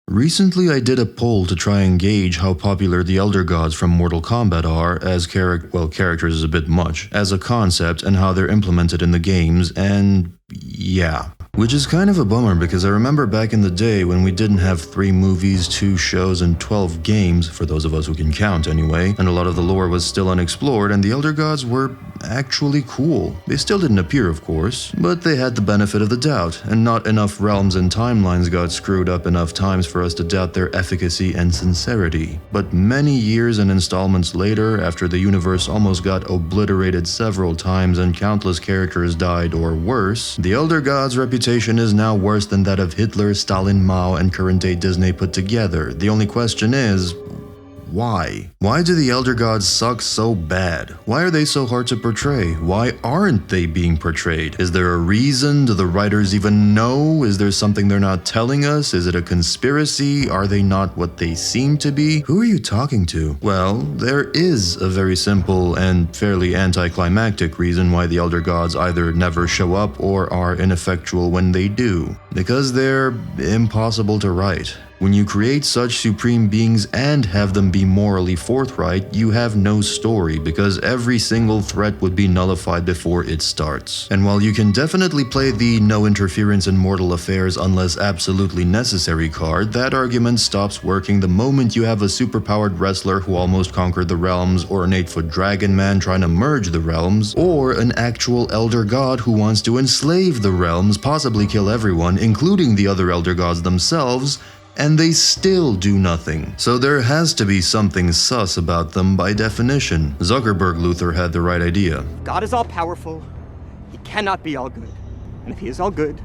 Recently I did a poll to try and gauge how popular the Elder Gods from Mortal Kombat are as characters is a bit much, as a concept and how they're implemented in the games, and yeah. Which is kind of a bummer because I remember back in the day when we didn't have 3 movies, 2 shows, and 12 games, for those of us who can count anyway, and a lot of the lore was still unexplored and the Elder Gods were actually cool. They still didn't appear, of course, but they had the benefit of the doubt, and not enough realms and timelines got screwed up enough times for us to doubt their efficacy and sincerity. But many years and installments later, after the universe almost got obliterated several times and countless characters died or worse, the Elder Gods' reputation is now worse than that of Hitler, Stalin, Mao, and current-day Disney put together. The only question is, why? Why do the Elder Gods suck so bad? Why are they so hard to portray? Why aren't they being portrayed? Is there a reason? Do the writers even know? Is there something they're not telling us? Is it a conspiracy? Are they not what they seem to be? Who are you talking to? Well, there is a very simple and fairly anticlimactic reason why the Elder Gods either never show up or are ineffectual when they do. Because they're impossible to write. When you create such supreme beings and have them be morally forthright, you have no story because every single threat would be nullified before it starts. And while you can definitely play the no interference in mortal affairs unless absolutely necessary card, that argument stops working the moment you have a superpowered wrestler who almost conquered the realms, or an 8-foot dragon man trying to merge the realms, or an actual Elder God who wants to enslave the realms, possibly kill everyone, including the other Elder Gods themselves, and they still do nothing. So there has to be something sus about them by definition. Zuckerberg Luther had the right idea. God is all-powerful. He cannot be all good. And if he is all good,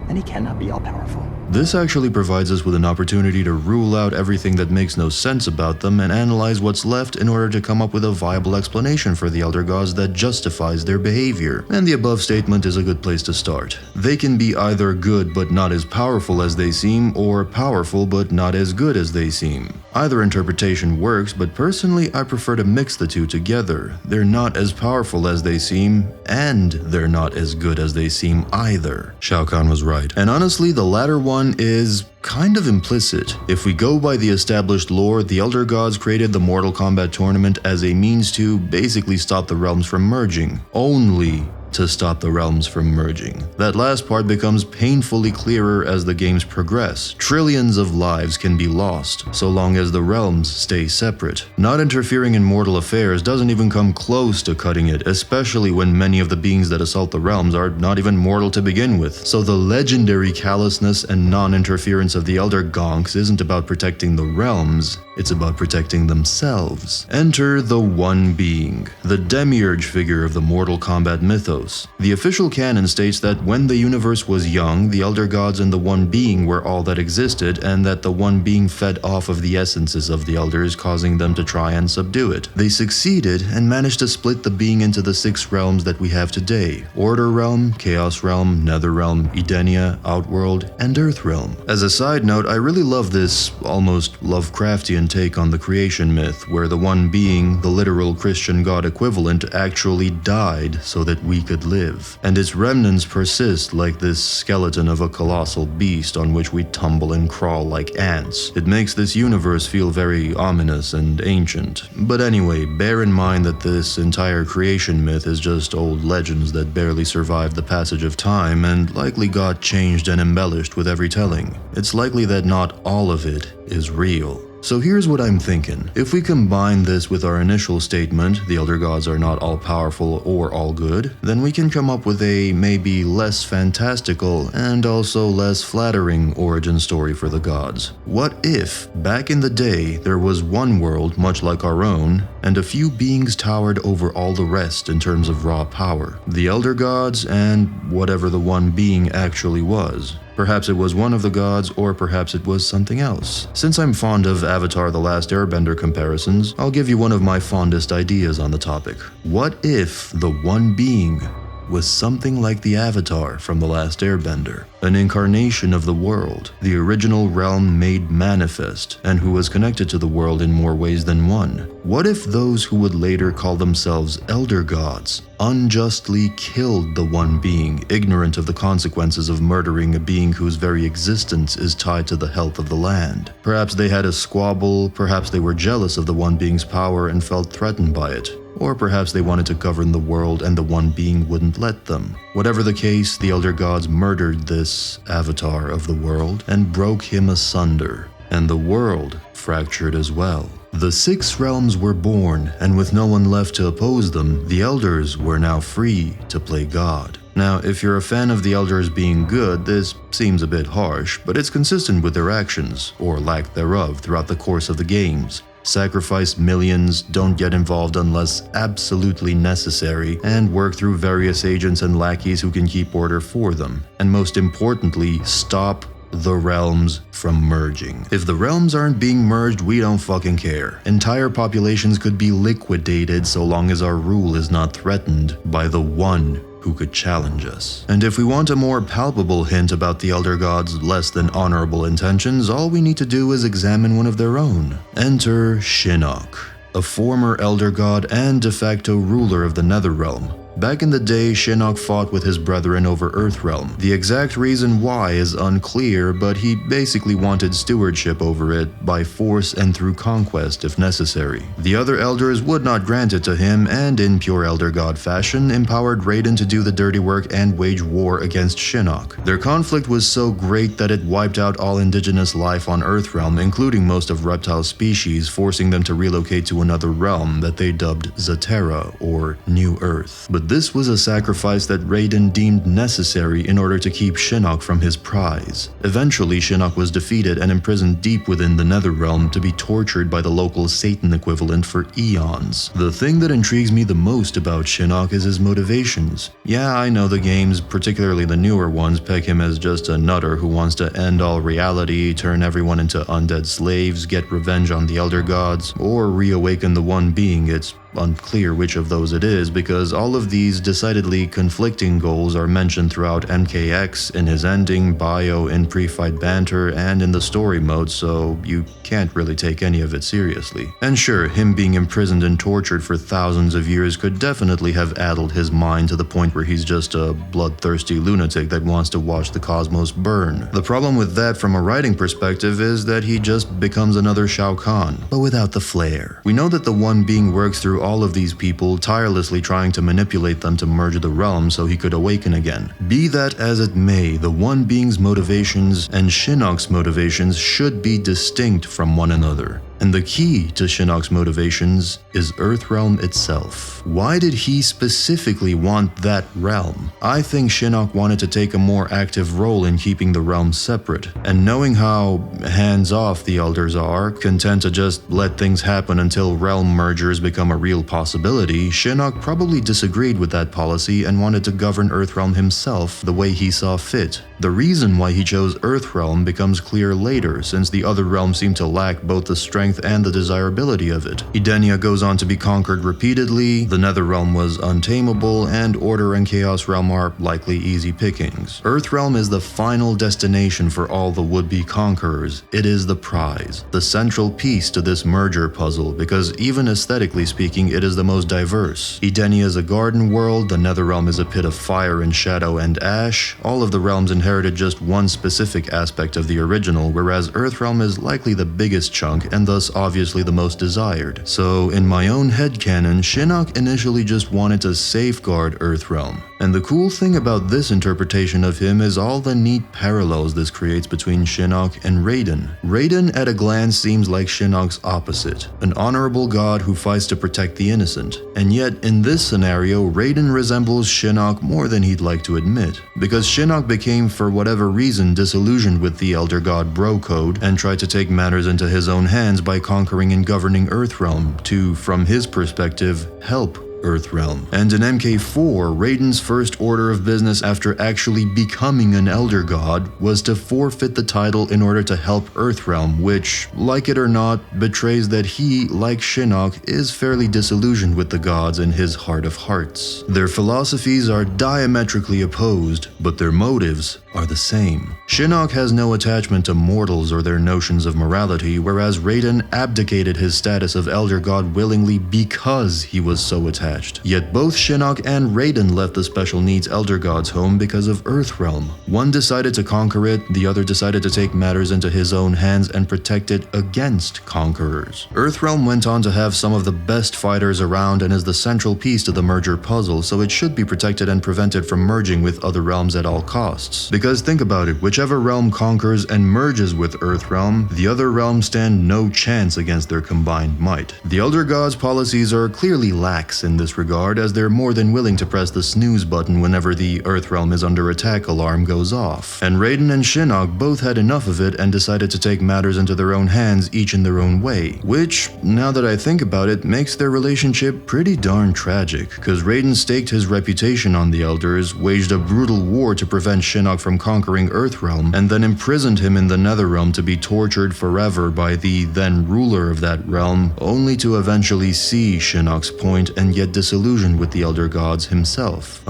then he cannot be all-powerful. This actually provides us with an opportunity to rule out everything that makes no sense about them and analyze what's left in order to come up with a viable explanation for the Elder Gods that justifies their behavior. And the above statement is a good place to start. They can be either good but not as powerful as they seem, or powerful but not as good as they seem. Either interpretation works, but personally I prefer to mix the two together. They're not as powerful as they seem, and they're not as good as they seem either. Shao Kahn was right. And honestly, the latter one is kind of implicit. If we go by the established lore, the Elder Gods created the Mortal Kombat tournament as a means to basically stop the realms from merging. Only to stop the realms from merging. That last part becomes painfully clearer as the games progress. Trillions of lives can be lost, so long as the realms stay separate. Not interfering in mortal affairs doesn't even come close to cutting it, especially when many of the beings that assault the realms are not even mortal to begin with. So the legendary callousness and non-interference of the Elder Gonks isn't about protecting the realms, it's about protecting themselves. Enter the One Being, the demiurge figure of the Mortal Kombat mythos. The official canon states that when the universe was young, the Elder Gods and the One Being were all that existed, and that the One Being fed off of the essences of the Elders, causing them to try and subdue it. They succeeded and managed to split the being into the 6 realms that we have today: Order Realm, Chaos Realm, Nether Realm, Edenia, Outworld, and Earth Realm. As a side note, I really love this almost Lovecraftian take on the creation myth, where the One Being, the literal Christian god equivalent, actually died so that we could live, and its remnants persist like this skeleton of a colossal beast on which we tumble and crawl like ants. It makes this universe feel very ominous and ancient. But anyway, bear in mind that this entire creation myth is just old legends that barely survived the passage of time and likely got changed and embellished with every telling. It's likely that not all of it is real. So here's what I'm thinking. If we combine this with our initial statement, the Elder Gods are not all powerful or all good, then we can come up with a maybe less fantastical and also less flattering origin story for the gods. What if, back in the day, there was one world much like our own, and a few beings towered over all the rest in terms of raw power? The Elder Gods and whatever the One Being actually was. Perhaps it was one of the gods, or perhaps it was something else. Since I'm fond of Avatar: The Last Airbender comparisons, I'll give you one of my fondest ideas on the topic. What if the One Being was something like the Avatar from The Last Airbender, an incarnation of the world, the original realm made manifest, and who was connected to the world in more ways than one. What if those who would later call themselves Elder Gods unjustly killed the one being, ignorant of the consequences of murdering a being whose very existence is tied to the health of the land? Perhaps they had a squabble, perhaps they were jealous of the one being's power and felt threatened by it. Or perhaps they wanted to govern the world and the one being wouldn't let them. Whatever the case, the Elder Gods murdered this avatar of the world and broke him asunder, and the world fractured as well. The 6 realms were born, and with no one left to oppose them, the Elders were now free to play God. Now, if you're a fan of the Elders being good, this seems a bit harsh, but it's consistent with their actions, or lack thereof, throughout the course of the games. Sacrifice millions, don't get involved unless absolutely necessary, and work through various agents and lackeys who can keep order for them. And most importantly, stop the realms from merging. If the realms aren't being merged, we don't fucking care. Entire populations could be liquidated so long as our rule is not threatened by the one who could challenge us. And if we want a more palpable hint about the Elder Gods' less than honorable intentions, all we need to do is examine one of their own. Enter Shinnok, a former Elder God and de facto ruler of the Netherrealm. Back in the day, Shinnok fought with his brethren over Earthrealm. The exact reason why is unclear, but he basically wanted stewardship over it by force and through conquest if necessary. The other elders would not grant it to him, and in pure Elder God fashion, empowered Raiden to do the dirty work and wage war against Shinnok. Their conflict was so great that it wiped out all indigenous life on Earthrealm, including most of reptile species, forcing them to relocate to another realm that they dubbed Zaterra, or New Earth. But this was a sacrifice that Raiden deemed necessary in order to keep Shinnok from his prize. Eventually, Shinnok was defeated and imprisoned deep within the Netherrealm to be tortured by the local Satan equivalent for eons. The thing that intrigues me the most about Shinnok is his motivations. Yeah, I know the games, particularly the newer ones, peg him as just a nutter who wants to end all reality, turn everyone into undead slaves, get revenge on the Elder Gods, or reawaken the one being. It's unclear which of those it is, because all of these decidedly conflicting goals are mentioned throughout MKX, in his ending, bio, in pre-fight banter, and in the story mode, so you can't really take any of it seriously. And sure, him being imprisoned and tortured for thousands of years could definitely have addled his mind to the point where he's just a bloodthirsty lunatic that wants to watch the cosmos burn. The problem with that from a writing perspective is that he just becomes another Shao Kahn, but without the flair. We know that the one being works through all of these people, tirelessly trying to manipulate them to merge the realm so he could awaken again. Be that as it may, the one being's motivations and Shinnok's motivations should be distinct from one another. And the key to Shinnok's motivations is Earthrealm itself. Why did he specifically want that realm? I think Shinnok wanted to take a more active role in keeping the realm separate, and knowing how hands-off the Elders are, content to just let things happen until realm mergers become a real possibility, Shinnok probably disagreed with that policy and wanted to govern Earthrealm himself the way he saw fit. The reason why he chose Earthrealm becomes clear later, since the other realms seem to lack both the strength and the desirability of it. Edenia goes on to be conquered repeatedly, the Netherrealm was untamable, and Order and Chaos Realm are likely easy pickings. Earthrealm is the final destination for all the would-be conquerors. It is the prize, the central piece to this merger puzzle, because even aesthetically speaking, it is the most diverse. Edenia is a garden world, the Netherrealm is a pit of fire and shadow and ash. All of the realms inherited just one specific aspect of the original, whereas Earthrealm is likely the biggest chunk and thus obviously the most desired. So in my own headcanon, Shinnok initially just wanted to safeguard Earthrealm. And the cool thing about this interpretation of him is all the neat parallels this creates between Shinnok and Raiden. Raiden at a glance seems like Shinnok's opposite, an honorable god who fights to protect the innocent. And yet in this scenario, Raiden resembles Shinnok more than he'd like to admit, because Shinnok became for whatever reason disillusioned with the Elder God Bro Code and tried to take matters into his own hands by conquering and governing Earthrealm to, from his perspective, help Earthrealm. And in MK4, Raiden's first order of business after actually becoming an Elder God was to forfeit the title in order to help Earthrealm, which, like it or not, betrays that he, like Shinnok, is fairly disillusioned with the gods in his heart of hearts. Their philosophies are diametrically opposed, but their motives are the same. Shinnok has no attachment to mortals or their notions of morality, whereas Raiden abdicated his status of Elder God willingly because he was so attached. Yet both Shinnok and Raiden left the special needs Elder God's home because of Earthrealm. One decided to conquer it, the other decided to take matters into his own hands and protect it against conquerors. Earthrealm went on to have some of the best fighters around and is the central piece to the merger puzzle, so it should be protected and prevented from merging with other realms at all costs. Because think about it, whichever realm conquers and merges with Earthrealm, the other realms stand no chance against their combined might. The Elder Gods' policies are clearly lax in this regard, as they're more than willing to press the snooze button whenever the Earthrealm is under attack alarm goes off. And Raiden and Shinnok both had enough of it and decided to take matters into their own hands, each in their own way. Which, now that I think about it, makes their relationship pretty darn tragic, cause Raiden staked his reputation on the Elders, waged a brutal war to prevent Shinnok from conquering Earthrealm, and then imprisoned him in the Netherrealm to be tortured forever by the then ruler of that realm, only to eventually see Shinnok's point and get disillusioned with the Elder Gods himself.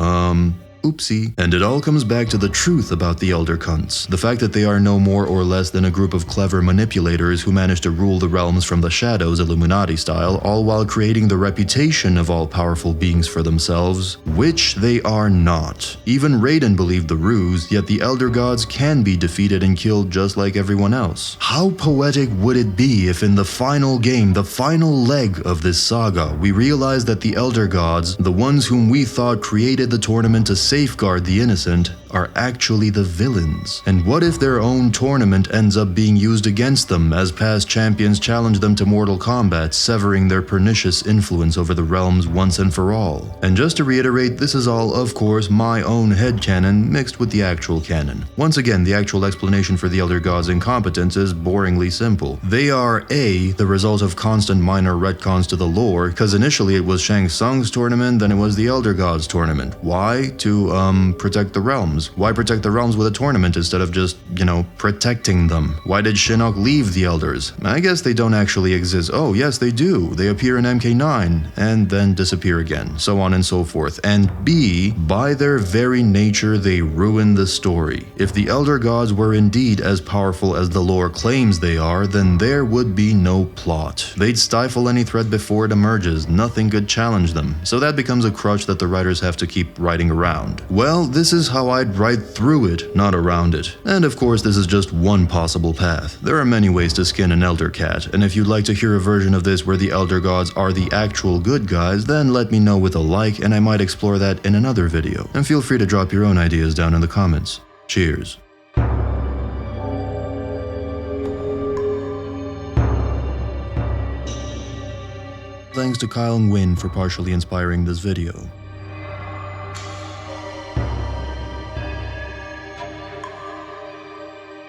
Oopsie. And it all comes back to the truth about the Elder Cunts. The fact that they are no more or less than a group of clever manipulators who manage to rule the realms from the shadows, Illuminati style, all while creating the reputation of all-powerful beings for themselves, which they are not. Even Raiden believed the ruse, yet the Elder Gods can be defeated and killed just like everyone else. How poetic would it be if in the final game, the final leg of this saga, we realize that the Elder Gods, the ones whom we thought created the tournament to safeguard the innocent, are actually the villains? And what if their own tournament ends up being used against them as past champions challenge them to mortal combat, severing their pernicious influence over the realms once and for all? And just to reiterate, this is all, of course, my own headcanon mixed with the actual canon. Once again, the actual explanation for the Elder Gods' incompetence is boringly simple. They are A, the result of constant minor retcons to the lore, because initially it was Shang Tsung's tournament, then it was the Elder Gods tournament. Why? To protect the realms. Why protect the realms with a tournament instead of just, protecting them? Why did Shinnok leave the Elders? I guess they don't actually exist. Oh, yes, they do. They appear in MK9 and then disappear again, so on and so forth. And B, by their very nature, they ruin the story. If the Elder Gods were indeed as powerful as the lore claims they are, then there would be no plot. They'd stifle any threat before it emerges. Nothing could challenge them. So that becomes a crutch that the writers have to keep writing around. Well, this is how I'd write through it, not around it. And of course, this is just one possible path. There are many ways to skin an Elder Cat, and if you'd like to hear a version of this where the Elder Gods are the actual good guys, then let me know with a like and I might explore that in another video. And feel free to drop your own ideas down in the comments. Cheers. Thanks to Kyle and Wynn for partially inspiring this video.